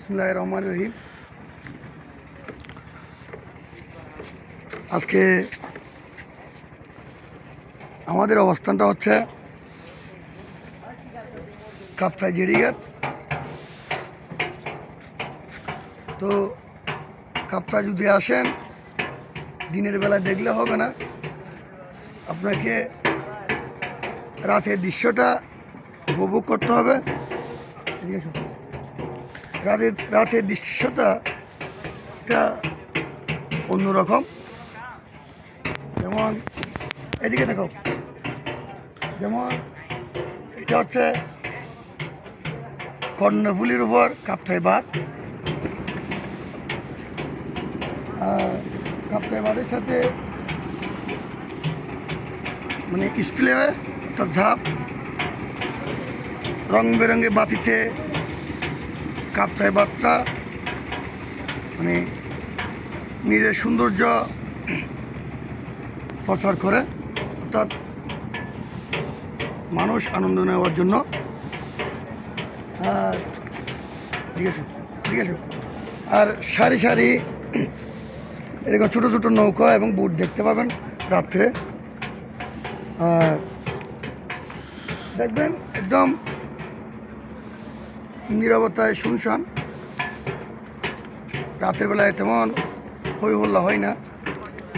বিসমিল্লাহির রহমানির রহিম। আজকে আমাদের অবস্থানটা হচ্ছে কাপ্তাই জেডিঘাট। তো কাপ্তাই যদি আসেন দিনের বেলা দেখলে হবে না, আপনাকে রাতের দৃশ্যটা উপভোগ করতে হবে। রাতের দৃশ্যটা একটা অন্যরকম। যেমন এদিকে দেখো, যেমন এটা হচ্ছে কর্ণফুলির উপর কাপ্তাই বাঁধ। কাপ্তাই বাঁধের সাথে মানে স্প্লে অর্থাৎ ঝাঁপ, রং বেরঙে বাতিতে কাপ্তাই বাঁধটা মানে নিজের সৌন্দর্য প্রচার করে, অর্থাৎ মানুষ আনন্দ নেওয়ার জন্য। আর ঠিক আছে, আর সারি সারি এরকম ছোটো ছোটো নৌকা এবং বোট দেখতে পাবেন রাত্রে। আর দেখবেন একদম নীরবতায় শুনশান। রাতের বেলায় তেমন হই হল্লা হয় না,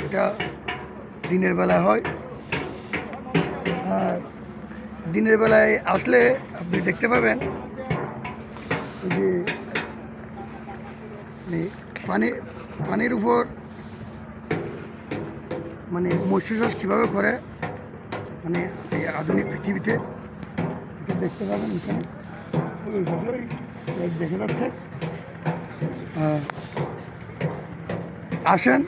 এটা দিনের বেলায় হয়। আর দিনের বেলায় আসলে আপনি দেখতে পাবেন যে পানির উপর মানে মৎস্য চাষ কীভাবে করে, মানে এই আধুনিক পৃথিবীতে এটা দেখতে পাবেন। এখানে ওইভাবেই দেখা যাচ্ছে। আসেন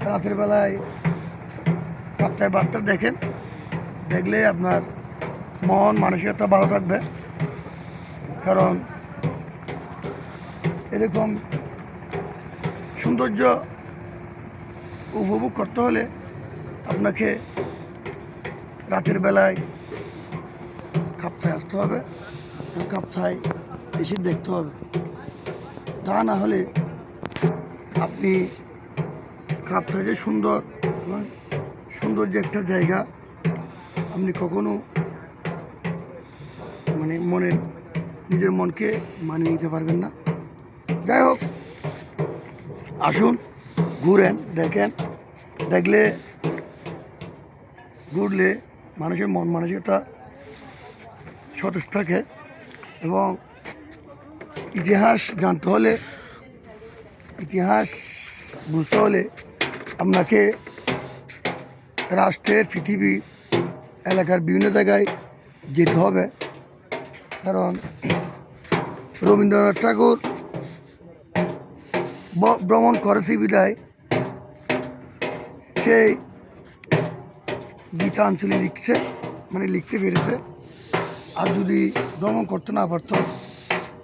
রাতের বেলায় কাপ্তাই বাঁধটা দেখেন, দেখলে আপনার মন মানসিকতা ভালো থাকবে। কারণ এরকম সৌন্দর্য উপভোগ করতে হলে আপনাকে রাতের বেলায় কাপ্তাই আসতে হবে, কাপ্তাই এসে দেখতে হবে। তা না হলে আপনি কাপ্তাই যে সুন্দর যে একটা জায়গা, আপনি কখনো মানে নিজের মনকে মানিয়ে নিতে পারবেন না। যাই হোক, আসুন ঘুরেন, দেখেন। ঘুরলে মানুষের মন মানসিকতা সতেজ থাকে। এবং ইতিহাস জানতে হলে, ইতিহাস বুঝতে হলে আপনাকে রাষ্ট্রের, পৃথিবী, এলাকার বিভিন্ন জায়গায় যেতে হবে। কারণ রবীন্দ্রনাথ ঠাকুর ভ্রমণ করেছে বিদায় সেই গীতাঞ্জলি লিখতে পেরেছে। আর যদি ভ্রমণ করতে না পারত,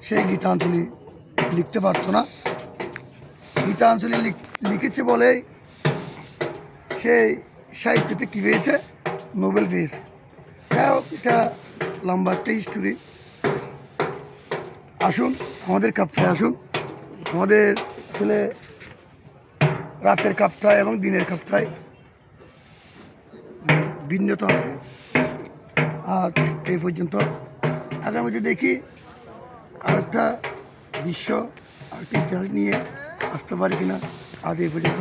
সেই গীতাঞ্জলি লিখতে পারতো না। গীতাঞ্জলি লিখেছে বলেই সেই সাহিত্যতে কী পেয়েছে, নোবেল পেয়েছে। যাই হোক, এটা লম্বা একটা হিস্টোরি। আসুন আমাদের কাপ্তাই আসুন। আমাদের আসলে রাতের কাপ্তাই এবং দিনের কাপ্তাই ভিন্নতা আছে। আজ এই পর্যন্ত। আগামীতে দেখি আরেকটা দৃশ্য, আরেকটা ইতিহাস নিয়ে আসতে পারি কিনা। আজ এই পর্যন্ত।